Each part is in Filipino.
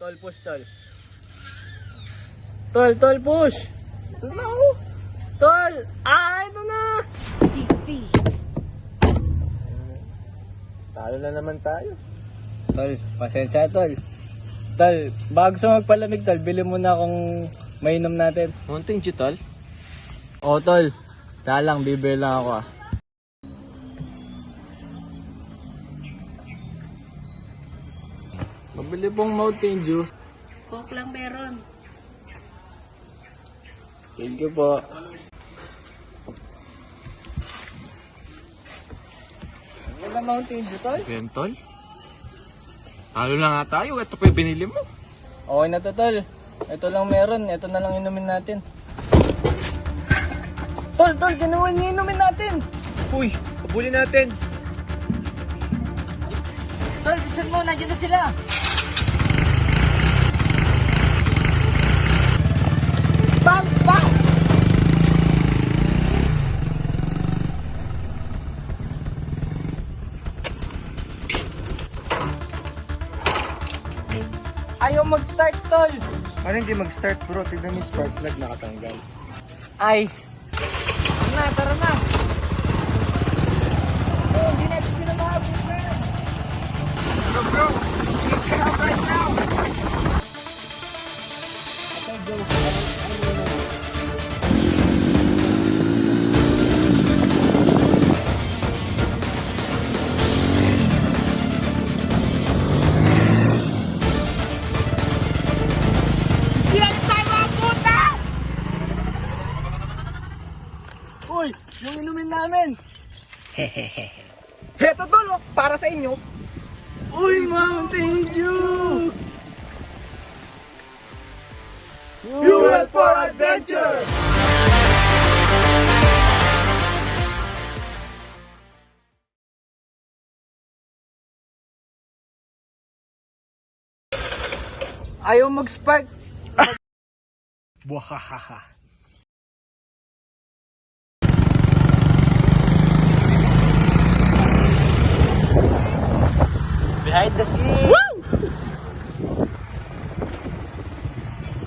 Tol, push, tol. Tol, push. Ito na ako. Tol! Ito na! Defeat. Talo na naman tayo. Tol, pasensya, tol. Tol, bago sa magpalamig, tol, bili muna akong mainom natin. Mountain Dew, tol? Oo, tol. Lang, bibili lang ako Mabili pong Mountain Dew. Coke lang meron. Thank you po. Wala Mountain Dew, tol? Yan, tol? Talo na nga tayo. Ito pa yung binili mo. Okay na to, tol. Ito lang meron. Ito na lang inumin natin. Tol, ginawa niyo inumin natin. Uy, pabuli natin. Tol, bisan mo, nandiyan na sila. Bang! Ayaw mag-start, tol. Paano hindi mag-start, bro? Tignan mo yung spark plug nakatanggal. Ay. Tara na. Oh, hindi natin sila makabukan. Bro, get up right now! Uy, yung inumin namin. Heto, tol, oh, para sa inyo. Uy, Mountain Dew! Fuel for adventure! Ayaw mag-spark. Buhahaha. Behind the scenes.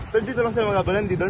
Tol, dito lang sa mga balan, dito.